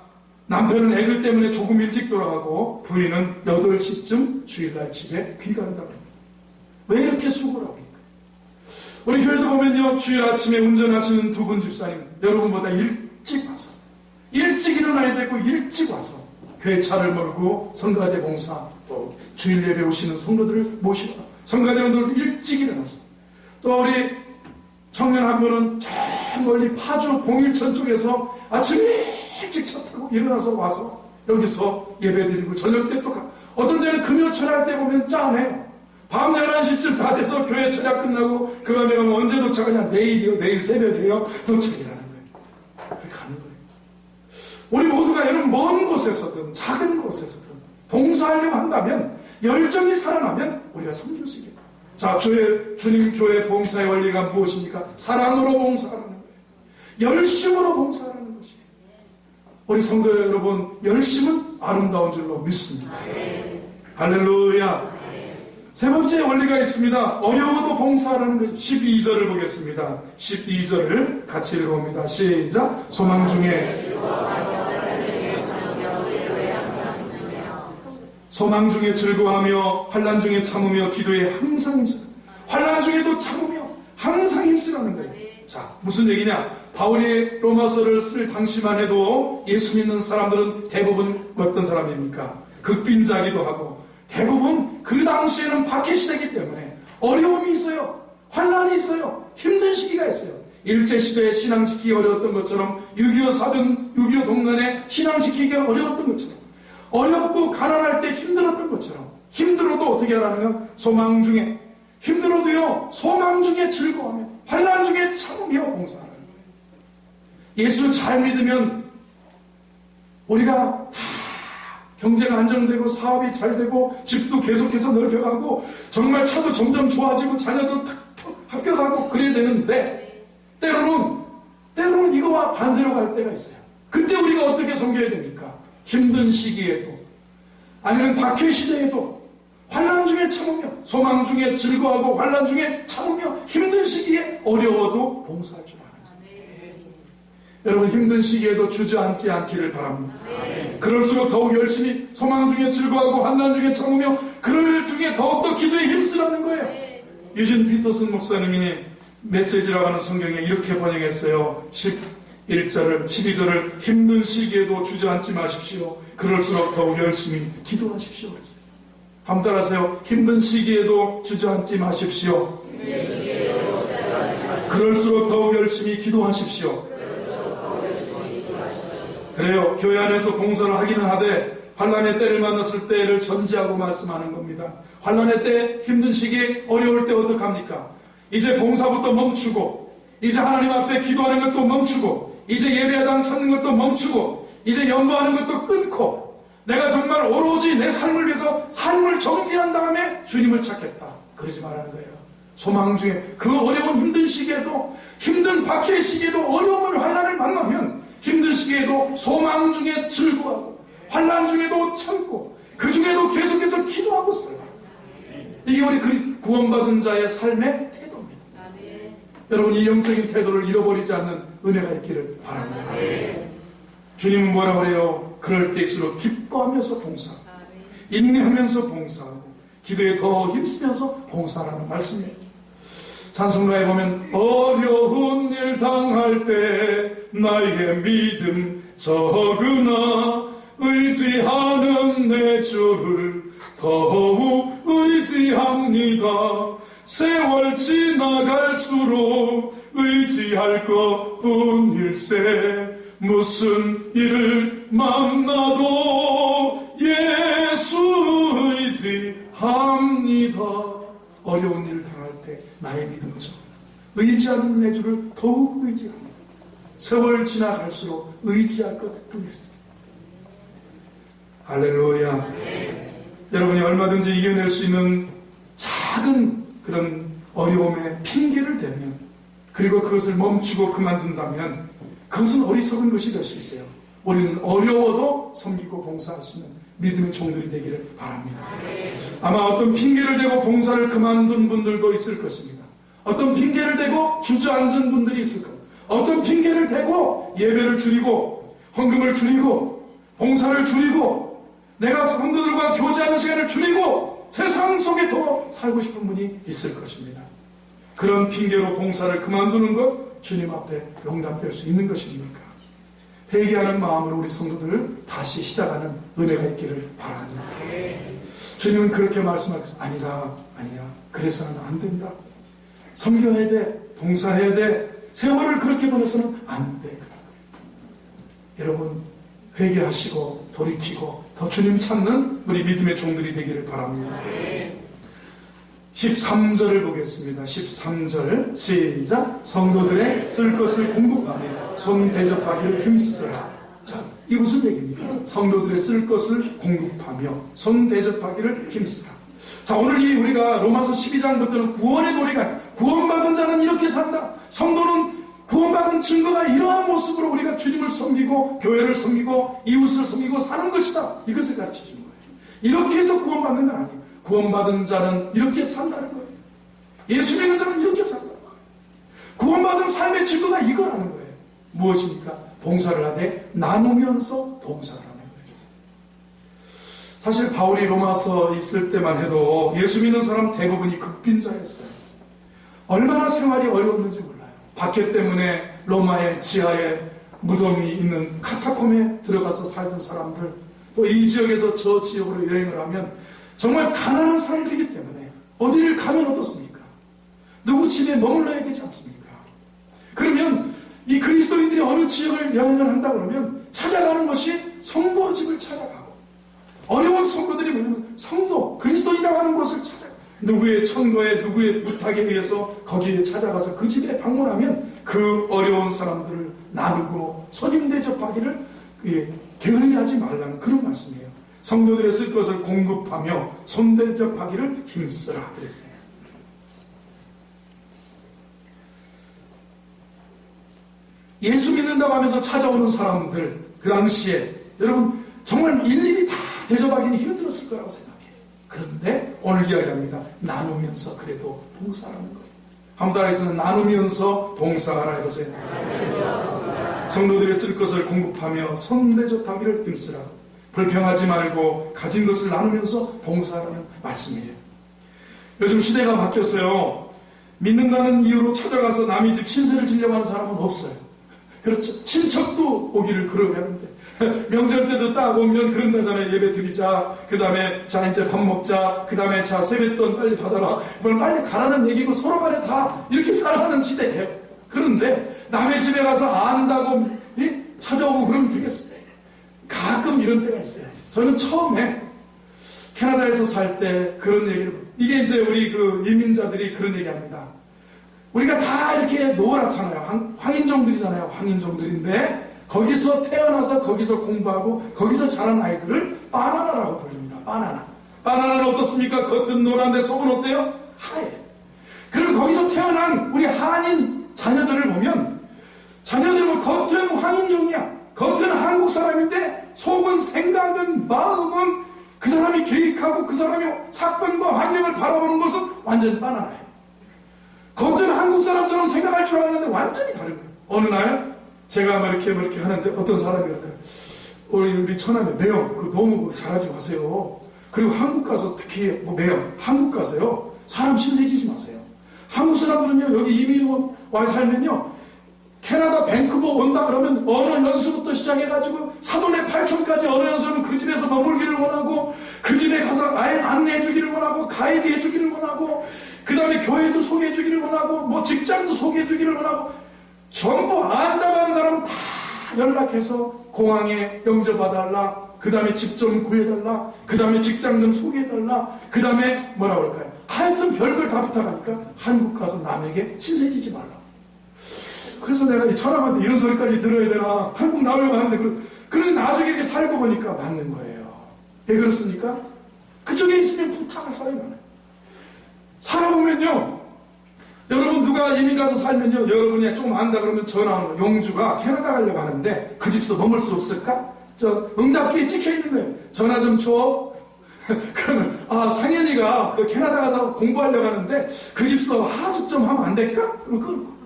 남편은 애들 때문에 조금 일찍 돌아가고 부인은 8시쯤 주일날 집에 귀가한다고 합니다. 왜 이렇게 수고를 하고 있을까요? 우리 교회도 보면요, 주일 아침에 운전하시는 두 분 집사님 여러분보다 일찍 와서 일찍 일어나야 되고 일찍 와서 교회 차를 몰고 성가대 봉사 또 주일 예배 오시는 성도들을 모시고 성가대원들 일찍 일어나서 또 우리 청년 한 분은 저 멀리 파주 봉일천 쪽에서 아침 일찍 차 타고 일어나서 와서 여기서 예배 드리고 저녁 때 또 어떤 데는 금요 철학 때 보면 짠해요. 밤 11시쯤 다 돼서 교회 철학 끝나고 그 밤에 가면 언제 도착하냐? 내일이요. 내일 새벽이에요. 도착이라는 거예요. 그렇게 가는 거예요. 우리 모두가 여러분 먼 곳에서든 작은 곳에서든 봉사하려고 한다면 열정이 살아나면 우리가 섬길 수 있겠다. 자, 주님 교회 봉사의 원리가 무엇입니까? 사랑으로 봉사하는 거예요. 열심으로 봉사하는 것이에요. 우리 성도 여러분, 열심은 아름다운 줄로 믿습니다. 할렐루야. 세 번째 원리가 있습니다. 어려워도 봉사하라는 것. 12절을 보겠습니다. 12절을 같이 읽어봅니다. 시작. 소망 중에 즐거워하며 환난 중에 참으며 기도에 항상 힘쓰라. 환난 중에도 참으며 항상 힘쓰라는 거예요. 자, 무슨 얘기냐? 바울이 로마서를 쓸 당시만 해도 예수 믿는 사람들은 대부분 어떤 사람입니까? 극빈자기도 하고 대부분 그 당시에는 박해시대이기 때문에 어려움이 있어요. 환난이 있어요. 힘든 시기가 있어요. 일제시대에 신앙 지키기 어려웠던 것처럼 6.25 사변, 6.25 동란에 신앙 지키기가 어려웠던 것처럼 어렵고 가난할 때 힘들었던 것처럼 힘들어도 어떻게 하라는가? 소망 중에 힘들어도요 소망 중에 즐거워하며 환난 중에 참으며 봉사하라는 거예요. 예수 잘 믿으면 우리가 다 경제가 안정되고 사업이 잘 되고 집도 계속해서 넓혀가고 정말 차도 점점 좋아지고 자녀도 탁탁 합격하고 그래야 되는데 때로는 이거와 반대로 갈 때가 있어요. 그때 우리가 어떻게 섬겨야 됩니까? 힘든 시기에도 아니면 박해 시대에도 환난 중에 참으며 소망 중에 즐거워하고 환난 중에 참으며 힘든 시기에 어려워도 봉사할 줄 아는 거예요. 여러분 힘든 시기에도 주저앉지 않기를 바랍니다. 그럴수록 더욱 열심히 소망 중에 즐거워하고 환난 중에 참으며 그럴 중에 더욱더 기도에 힘쓰라는 거예요. 유진 피터슨 목사님이 메시지라고 하는 성경에 이렇게 번역했어요. 12절을 힘든 시기에도 주저앉지 마십시오. 그럴수록 더욱 열심히 기도하십시오. 그랬어요. 한번 따라하세요. 힘든 시기에도 주저앉지 마십시오. 그럴수록 더욱 열심히 기도하십시오. 그래요. 교회 안에서 봉사를 하기는 하되 환난의 때를 만났을 때를 전제하고 말씀하는 겁니다. 환난의 때 힘든 시기에 어려울 때 어떡합니까? 이제 봉사부터 멈추고 이제 하나님 앞에 기도하는 것도 멈추고 이제 예배당 찾는 것도 멈추고 이제 연구하는 것도 끊고 내가 정말 오로지 내 삶을 위해서 삶을 정비한 다음에 주님을 찾겠다. 그러지 말라는 거예요. 소망 중에 그 어려운 힘든 시기에도 힘든 박해의 시기에도 어려움을 환난을 만나면 힘든 시기에도 소망 중에 즐거워하고 환난 중에도 참고 그 중에도 계속해서 기도하고 살라. 이게 우리 구원받은 자의 삶의 태도입니다. 여러분 이 영적인 태도를 잃어버리지 않는 은혜가 있기를 바랍니다. 주님은 뭐라고 그래요? 그럴 때일수록 기뻐하면서 봉사하고 인내하면서 봉사하고 기도에 더 힘쓰면서 봉사하라는 말씀이에요. 찬송가에 보면 어려운 일 당할 때 나의 믿음 적으나 의지하는 내 주를 더욱 의지합니다. 세월 지나갈수록 의지할 것뿐일세 무슨 일을 만나도 예수 의지합니다. 어려운 일을 당할 때 나의 믿음 적으나 의지하는 내 주를 더욱 의지합니다. 세월 지나갈수록 의지할 것뿐일세. 할렐루야. 여러분이 얼마든지 이겨낼 수 있는 작은 그런 어려움에 핑계를 대면 그리고 그것을 멈추고 그만둔다면 그것은 어리석은 것이 될 수 있어요. 우리는 어려워도 섬기고 봉사할 수 있는 믿음의 종들이 되기를 바랍니다. 아마 어떤 핑계를 대고 봉사를 그만둔 분들도 있을 것입니다. 어떤 핑계를 대고 주저앉은 분들이 있을 겁니다. 어떤 핑계를 대고 예배를 줄이고 헌금을 줄이고 봉사를 줄이고 내가 성도들과 교제하는 시간을 줄이고 세상 속에 더 살고 싶은 분이 있을 것입니다. 그런 핑계로 봉사를 그만두는 것 주님 앞에 용납될 수 있는 것입니까? 회개하는 마음으로 우리 성도들을 다시 시작하는 은혜가 있기를 바랍니다. 주님은 그렇게 말씀하셨어요. 아니다. 그래서는 안 된다. 섬겨야 돼. 봉사해야 돼. 세월을 그렇게 보내서는 안 돼. 여러분 회개하시고 돌이키고 더 주님 찾는 우리 믿음의 종들이 되기를 바랍니다. 13절을 보겠습니다. 13절 시작. 성도들의 쓸 것을 공급하며 손 대접하기를 힘쓰라. 자, 이 무슨 얘기입니까? 성도들의 쓸 것을 공급하며 손 대접하기를 힘쓰라. 자, 오늘 이 우리가 로마서 12장부터는 구원의 도리가 구원받은 자는 이렇게 산다. 성도는 구원받은 봉사하는 증거가 이러한 모습으로 우리가 주님을 섬기고 교회를 섬기고 이웃을 섬기고 사는 것이다. 이것을 가르쳐주는 거예요. 이렇게 해서 구원받는 건 아니에요. 구원받은 자는 이렇게 산다는 거예요. 예수 믿는 자는 이렇게 산다는 거예요. 구원받은 삶의 증거가 이거라는 거예요. 무엇입니까? 봉사를 하되 나누면서 봉사를 하는 거예요. 사실 바울이 로마서 있을 때만 해도 예수 믿는 사람 대부분이 극빈자였어요. 얼마나 생활이 어려웠는지 몰라요. 박해 때문에 로마의 지하에 무덤이 있는 카타콤에 들어가서 살던 사람들, 또 이 지역에서 저 지역으로 여행을 하면 정말 가난한 사람들이기 때문에 어디를 가면 어떻습니까? 누구 집에 머물러야 되지 않습니까? 그러면 이 그리스도인들이 어느 지역을 여행을 한다 그러면 찾아가는 것이 성도 집을 찾아가고, 어려운 성도들이 뭐냐면 성도, 그리스도인이라고 하는 곳을 찾아가고, 누구의 청거에 누구의 부탁에 의해서 거기에 찾아가서 그 집에 방문하면 그 어려운 사람들을 나누고 손님 대접하기를 게을리하지 말라는 그런 말씀이에요. 성도들의 쓸 것을 공급하며 손 대접하기를 힘쓰라 그랬어요. 예수 믿는다고 하면서 찾아오는 사람들, 그 당시에 여러분 정말 일일이 다 대접하기는 힘들었을 거라고 생각해요. 그런데 오늘 이야기합니다. 나누면서 그래도 봉사하는 거예요. 한번 따라해서는 나누면서 봉사하라 해보세요. 성도들의 쓸 것을 공급하며 손대접하기를 힘쓰라. 불평하지 말고 가진 것을 나누면서 봉사하라는 말씀이에요. 요즘 시대가 바뀌었어요. 믿는다는 이유로 찾아가서 남의 집 신세를 지려고 하는 사람은 없어요. 그렇죠. 친척도 오기를 그러하는데 명절 때도 딱 오면 그런다잖아요. 예배 드리자, 그 다음에 자 이제 밥 먹자, 그 다음에 자 세뱃돈 빨리 받아라, 뭘 빨리 가라는 얘기고 서로 간에 다 이렇게 살아가는 시대예요. 그런데 남의 집에 가서 안다고 찾아오고 그러면 되겠습니까? 가끔 이런 때가 있어요. 저는 처음에 캐나다에서 살 때 그런 얘기를, 이게 이제 우리 그 이민자들이 그런 얘기합니다. 우리가 다 이렇게 노랗잖아요. 황인종들이잖아요. 황인종들인데 거기서 태어나서 거기서 공부하고 거기서 자란 아이들을 바나나라고 부릅니다. 바나나. 바나나는 어떻습니까? 겉은 노란데 속은 어때요? 하얘. 그럼 거기서 태어난 우리 한인 자녀들을 보면, 자녀들은 겉은 황인종이야. 겉은 한국 사람인데 속은, 생각은, 마음은 그 사람이 계획하고 그 사람이 사건과 환경을 바라보는 것은 완전히 바나나예요. 겉은 한국 사람처럼 생각할 줄 알았는데 완전히 다른 거예요. 어느 날 제가 이렇게 하는데 어떤 사람이 그러더라고요. 우리 처남에 매형 그 너무 잘하지 마세요. 그리고 한국 가서 특히 매형 한국 가서요 사람 신세지지 마세요. 한국 사람들은요 여기 이민 와 살면요 캐나다 밴쿠버 온다 그러면 언어 연수부터 시작해가지고 사돈의 팔촌까지 언어 연수는 그 집에서 머물기를 원하고, 그 집에 가서 아예 안내해주기를 원하고, 가이드 해주기를 원하고, 그 다음에 교회도 소개해주기를 원하고, 뭐 직장도 소개해주기를 원하고, 전부 안다고 하는 사람은 다 연락해서 공항에 영접받아달라, 그 다음에 집 좀 구해달라, 그 다음에 직장 좀 소개해달라, 그 다음에 뭐라 그럴까요? 하여튼 별걸 다 부탁하니까 한국 가서 남에게 신세지지 말라. 그래서 내가 이 처남한테 이런 소리까지 들어야 되나, 한국 나오려고 하는데, 그런데 나중에 이렇게 살고 보니까 맞는 거예요. 왜 그렇습니까? 그쪽에 있으면 부탁할 사람이 많아요. 살아보면요, 여러분 누가 이민 가서 살면요, 여러분이 조금 안다 그러면 전화하는 거예요. 용주가 캐나다 가려고 하는데 그 집서 머물 수 없을까? 저 응답기에 찍혀있는 거예요. 전화 좀 줘. 그러면 상현이가 그 캐나다 가서 공부하려고 하는데 그 집서 하숙 좀 하면 안 될까? 그럼 그러고,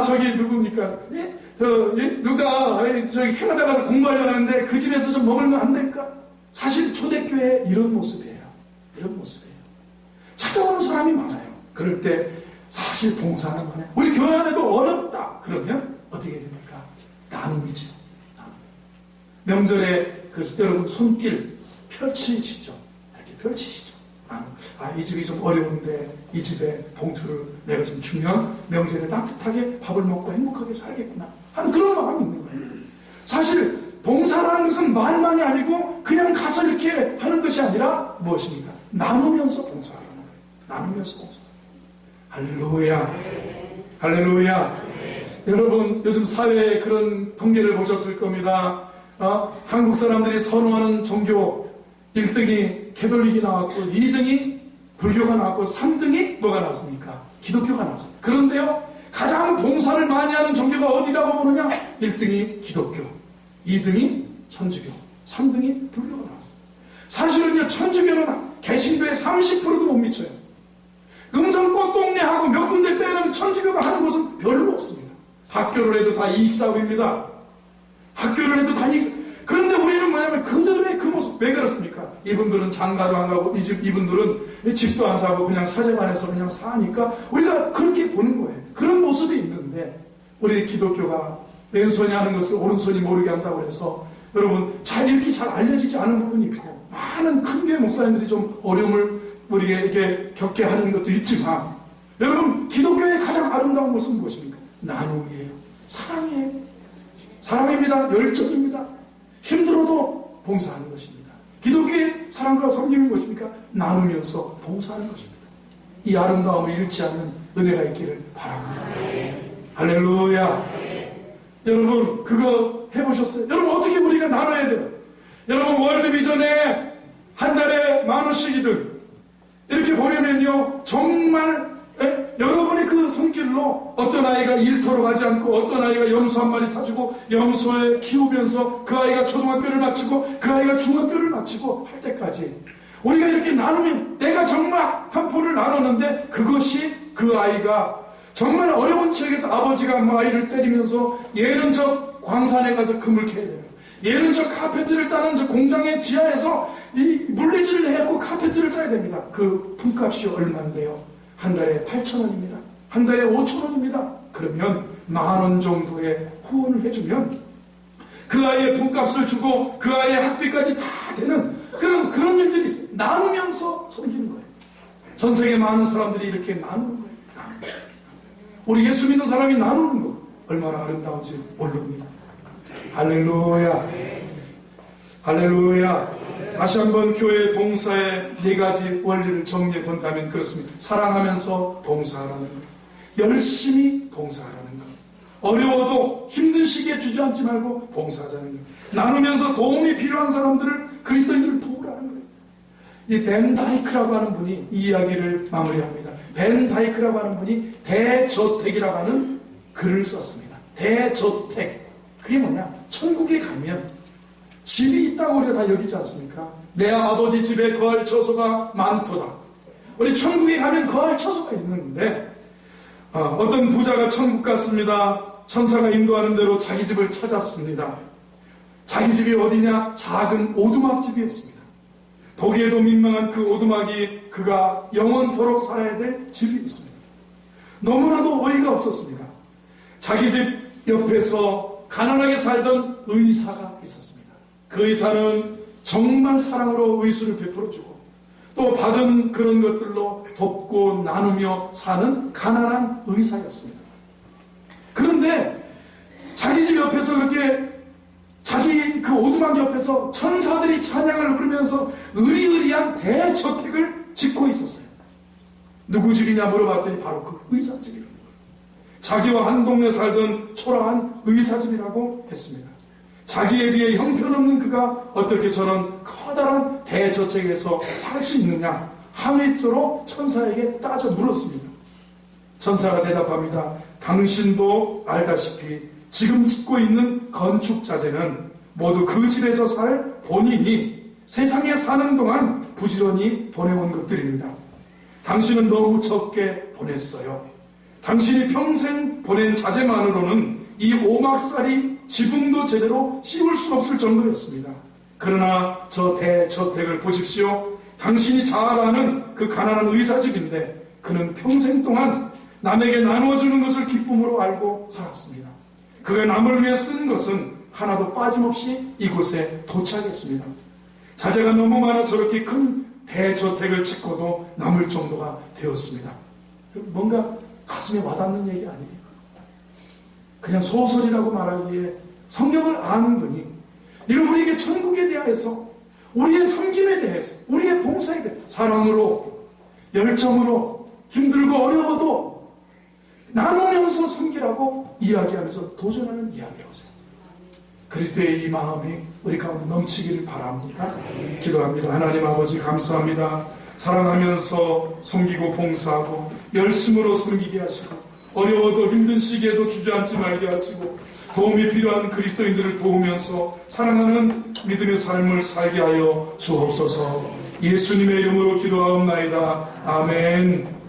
저기 누굽니까? 예? 누가 저기 캐나다 가서 공부하려고 하는데 그 집에서 좀 머물면 안 될까? 사실 초대교회 이런 모습이에요. 이런 모습이에요. 찾아오는 사람이 많아요. 그럴 때 사실 봉사는 많아요. 우리 교회 안에도 어렵다 그러면 어떻게 됩니까? 나눔이죠. 명절에 여러분 손길 펼치시죠. 이렇게 펼치시죠. 이 집이 좀 어려운데 이 집에 봉투를 내가 좀 주면 명절에 따뜻하게 밥을 먹고 행복하게 살겠구나 하는 그런 마음이 있는 거예요. 사실 봉사라는 것은 말만이 아니고 그냥 가서 이렇게 하는 것이 아니라 무엇입니까? 나누면서 봉사하는 거예요. 나누면서 봉사. 할렐루야. 할렐루야. 여러분 요즘 사회에 그런 통계를 보셨을 겁니다. 한국 사람들이 선호하는 종교 1등이 캐톨릭이 나왔고 2등이 불교가 나왔고 3등이 뭐가 나왔습니까? 기독교가 나왔습니다. 그런데요 가장 봉사를 많이 하는 종교가 어디라고 보느냐? 1등이 기독교, 2등이 천주교, 3등이 불교가 나왔어요. 사실은요, 천주교는 개신교의 30%도 못 미쳐요. 음성꽃 동네하고 몇 군데 빼놓으면 천주교가 하는 것은 별로 없습니다. 학교를 해도 다 이익사업입니다. 학교를 해도 다 이익사업. 그런데 우리는 뭐냐면 그들의 그 모습. 왜 그렇습니까? 이분들은 장가도 안 가고 이분들은 집도 안 사고 그냥 사제반에서 그냥 사니까 우리가 그렇게 보는 거예요. 그런 모습이 있는데 우리 기독교가 왼손이 하는 것을 오른손이 모르게 한다고 해서 여러분 이렇게 잘 알려지지 않은 부분이 있고 많은 큰 교회 목사님들이 좀 어려움을 우리에게 이렇게 겪게 하는 것도 있지만 여러분 기독교의 가장 아름다운 모습은 무엇입니까? 나눔이에요. 사랑이에요. 사랑입니다. 열정입니다. 힘들어도 봉사하는 것입니다. 기독교의 사랑과 섬김이 무엇입니까? 나누면서 봉사하는 것입니다. 이 아름다움을 잃지 않는 은혜가 있기를 바랍니다. 할렐루야. 여러분 그거 해보셨어요? 여러분 어떻게 우리가 나눠야 돼요? 여러분 월드비전에 한 달에 10,000원씩이든 이렇게 보내면요 정말 여러분의 그 손길로 어떤 아이가 일터로 가지 않고 어떤 아이가 염소 한 마리 사주고 염소에 키우면서 그 아이가 초등학교를 마치고 그 아이가 중학교를 마치고 할 때까지 우리가 이렇게 나누면 내가 정말 한 푼을 나눴는데 그것이 그 아이가 정말 어려운 지역에서 아버지가 아이를 때리면서 얘는 저 광산에 가서 금을 캐야 돼요. 얘는 저 카페트를 짜는 저 공장의 지하에서 이 물리질을 해갖고 카페트를 짜야 됩니다. 그 품값이 얼마인데요? 한 달에 8,000원입니다. 한 달에 5,000원입니다. 그러면 10,000원 정도의 후원을 해주면 그 아이의 품값을 주고 그 아이의 학비까지 다 되는 그런 일들이 있어요. 나누면서 섬기는 거예요. 전 세계 많은 사람들이 이렇게 나누는 거예요. 우리 예수 믿는 사람이 나누는 거 얼마나 아름다운지 모릅니다. 할렐루야. 할렐루야. 다시 한번 교회 봉사의 4가지 원리를 정리해 본다면 그렇습니다. 사랑하면서 봉사하라는 것, 열심히 봉사하라는 것, 어려워도 힘든 시기에 주저앉지 말고 봉사하자는 것, 나누면서 도움이 필요한 사람들을 그리스도인들을 도우라는 거예요. 이 벤 다이크라고 하는 분이 이 이야기를 마무리합니다. 벤 다이크라고 하는 분이 대저택이라고 하는 글을 썼습니다. 대저택, 그게 뭐냐? 천국에 가면 집이 있다고 우리가 다 여기지 않습니까? 내 아버지 집에 거할 처소가 많도다. 우리 천국에 가면 거할 처소가 있는데 어떤 부자가 천국 갔습니다. 천사가 인도하는 대로 자기 집을 찾았습니다. 자기 집이 어디냐? 작은 오두막집이었습니다. 보기에도 민망한 그 오두막이 그가 영원토록 살아야 될 집이 있습니다. 너무나도 어이가 없었습니다. 자기 집 옆에서 가난하게 살던 의사가 있었습니다. 그 의사는 정말 사랑으로 의술을 베풀어주고 또 받은 그런 것들로 돕고 나누며 사는 가난한 의사였습니다. 그런데 자기 집 옆에서 그렇게 자기 그 오두막 옆에서 천사들이 찬양을 부르면서 의리의리한 대저택을 짓고 있었어요. 누구 집이냐 물어봤더니 바로 그 의사 집이라고. 자기와 한 동네 살던 초라한 의사 집이라고 했습니다. 자기에 비해 형편없는 그가 어떻게 저런 커다란 대저택에서 살 수 있느냐 항의조로 천사에게 따져 물었습니다. 천사가 대답합니다. 당신도 알다시피 지금 짓고 있는 건축자재는 모두 그 집에서 살 본인이 세상에 사는 동안 부지런히 보내온 것들입니다. 당신은 너무 적게 보냈어요. 당신이 평생 보낸 자재만으로는 이 오막살이 지붕도 제대로 씌울 수 없을 정도였습니다. 그러나 저 대저택을 보십시오. 당신이 잘 아는 그 가난한 의사집인데 그는 평생 동안 남에게 나누어주는 것을 기쁨으로 알고 살았습니다. 그가 남을 위해 쓴 것은 하나도 빠짐없이 이곳에 도착했습니다. 자재가 너무 많아 저렇게 큰 대저택을 짓고도 남을 정도가 되었습니다. 뭔가 가슴에 와닿는 얘기 아니에요. 그냥 소설이라고 말하기에 성경을 아는 분이 이런 우리에게 천국에 대해서 우리의 섬김에 대해서 우리의 봉사에 대해서 사랑으로 열정으로 힘들고 어려워도 나누면서 섬기라고 이야기하면서 도전하는 이야기라고 생각합니다. 그리스도의 이 마음이 우리 가운데 넘치기를 바랍니다. 기도합니다. 하나님 아버지 감사합니다. 사랑하면서 섬기고 봉사하고 열심으로 섬기게 하시고 어려워도 힘든 시기에도 주저앉지 말게 하시고 도움이 필요한 그리스도인들을 도우면서 사랑하는 믿음의 삶을 살게 하여 주옵소서. 예수님의 이름으로 기도하옵나이다. 아멘.